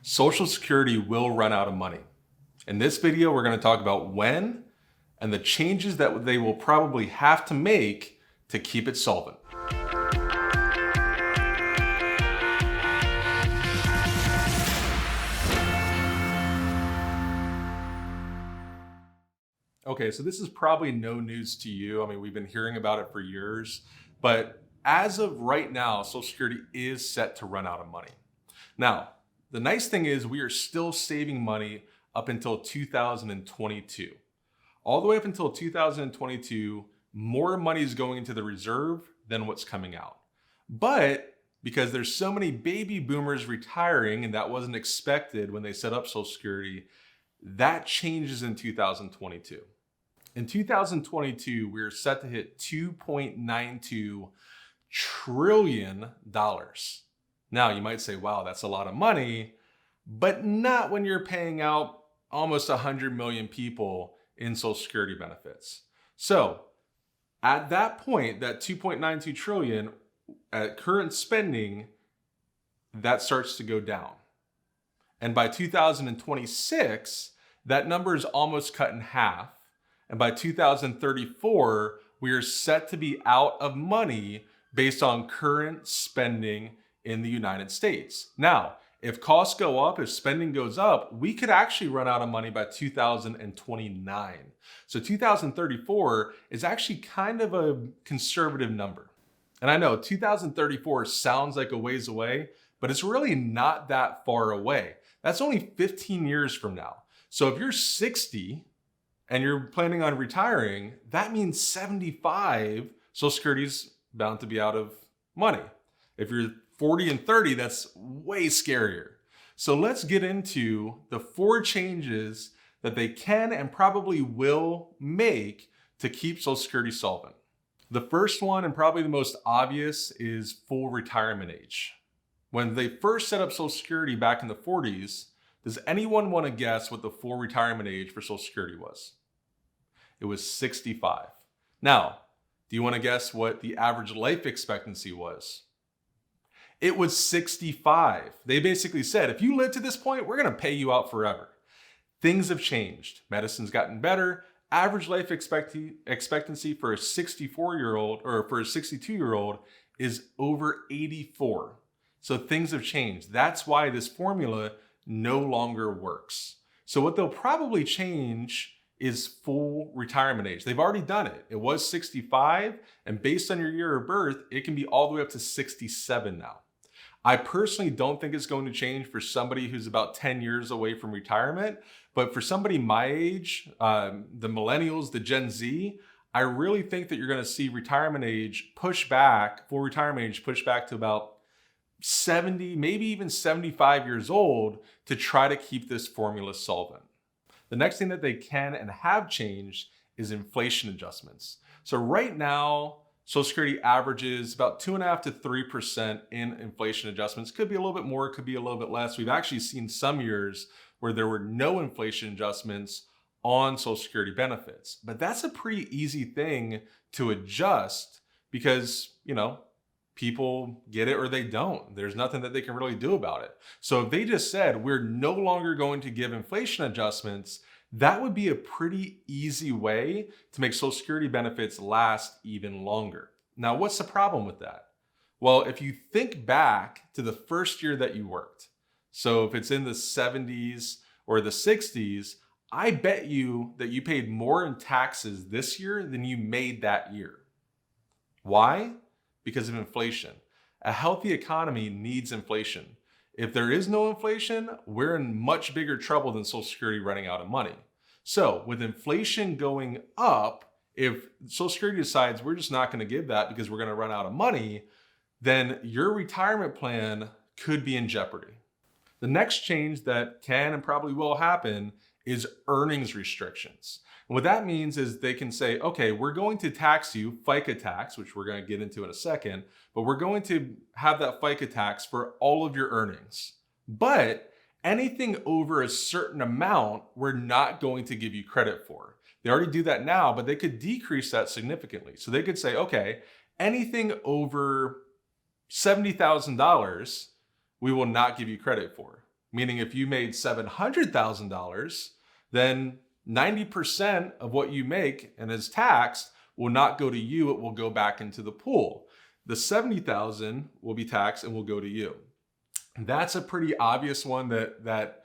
Social Security will run out of money. In this video, we're going to talk about when and the changes that they will probably have to make to keep it solvent. Okay, so this is probably no news to you. I mean, we've been hearing about it for years, but as of right now, Social Security is set to run out of money. Now, the nice thing is we are still saving money up until 2022. All the way up until 2022, more money is going into the reserve than what's coming out. But because there's so many baby boomers retiring, and that wasn't expected when they set up Social Security, that changes in 2022. In 2022, we're set to hit $2.92 trillion. Now, you might say, wow, that's a lot of money, but not when you're paying out almost 100 million people in Social Security benefits. So at that point, that 2.92 trillion at current spending, that starts to go down. And by 2026, that number is almost cut in half. And by 2034, we are set to be out of money based on current spending in the United States. Now, if costs go up, if spending goes up, we could actually run out of money by 2029. So 2034 is actually kind of a conservative number. And I know 2034 sounds like a ways away, but it's really not that far away. That's only 15 years from now. So if you're 60 and you're planning on retiring, that means 75, Social Security's bound to be out of money. If you're 40 and 30, that's way scarier. So let's get into the 4 changes that they can and probably will make to keep Social Security solvent. The first one, and probably the most obvious, is full retirement age. When they first set up Social Security back in the 40s, does anyone want to guess what the full retirement age for Social Security was? It was 65. Now, do you want to guess what the average life expectancy was? It was 65. They basically said, if you live to this point, we're going to pay you out forever. Things have changed. Medicine's gotten better. Average life expectancy for a 64-year-old or for a 62-year-old is over 84. So things have changed. That's why this formula no longer works. So what they'll probably change is full retirement age. They've already done it. It was 65, and based on your year of birth, it can be all the way up to 67 now. I personally don't think it's going to change for somebody who's about 10 years away from retirement, but for somebody my age, the millennials, the Gen Z, I really think that you're going to see retirement age push back, full retirement age push back to about 70, maybe even 75 years old to try to keep this formula solvent. The next thing that they can and have changed is inflation adjustments. So right now, Social Security averages about 2.5% to 3% in inflation adjustments. Could be a little bit more, could be a little bit less. We've actually seen some years where there were no inflation adjustments on Social Security benefits. But that's a pretty easy thing to adjust because, people get it or they don't. There's nothing that they can really do about it. So if they just said, we're no longer going to give inflation adjustments, that would be a pretty easy way to make Social Security benefits last even longer. Now, what's the problem with that? Well, if you think back to the first year that you worked, so if it's in the 70s or the 60s, I bet you that you paid more in taxes this year than you made that year. Why? Because of inflation. A healthy economy needs inflation. If there is no inflation, we're in much bigger trouble than Social Security running out of money. So with inflation going up, if Social Security decides we're just not going to give that because we're going to run out of money, then your retirement plan could be in jeopardy. The next change that can and probably will happen is earnings restrictions. And what that means is they can say, okay, we're going to tax you, FICA tax, which we're going to get into in a second, but we're going to have that FICA tax for all of your earnings. But anything over a certain amount, we're not going to give you credit for. They already do that now, but they could decrease that significantly. So they could say, okay, anything over $70,000, we will not give you credit for. meaning if you made $700,000, then 90% of what you make and is taxed will not go to you, it will go back into the pool. The 70,000 will be taxed and will go to you. That's a pretty obvious one that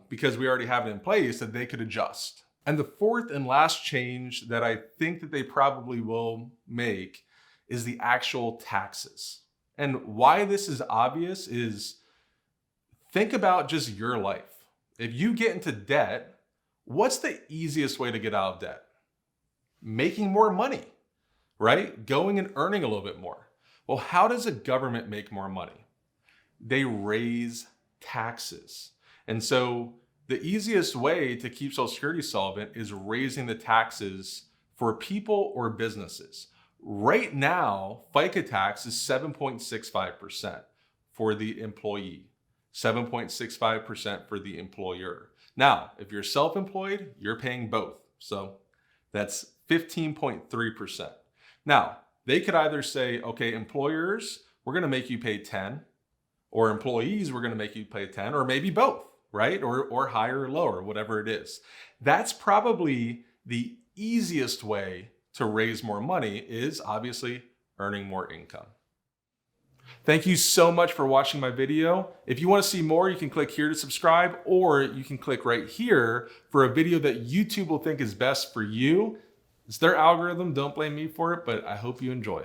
because we already have it in place, that they could adjust. And the fourth and last change that I think that they probably will make is the actual taxes. And why this is obvious is, think about just your life. If you get into debt, what's the easiest way to get out of debt? Making more money, right? Going and earning a little bit more. Well, how does a government make more money? They raise taxes. And so the easiest way to keep Social Security solvent is raising the taxes for people or businesses. Right now, FICA tax is 7.65% for the employee, 7.65% for the employer. Now, if you're self-employed, you're paying both. So that's 15.3%. Now, they could either say, okay, employers, we're going to make you pay 10, or employees, we're going to make you pay 10, or maybe both, right? Or higher or lower, whatever it is. That's probably the easiest way to raise more money, is obviously earning more income. Thank you so much for watching my video. If you want to see more, you can click here to subscribe, or you can click right here for a video that YouTube will think is best for you. It's their algorithm, don't blame me for it, but I hope you enjoy.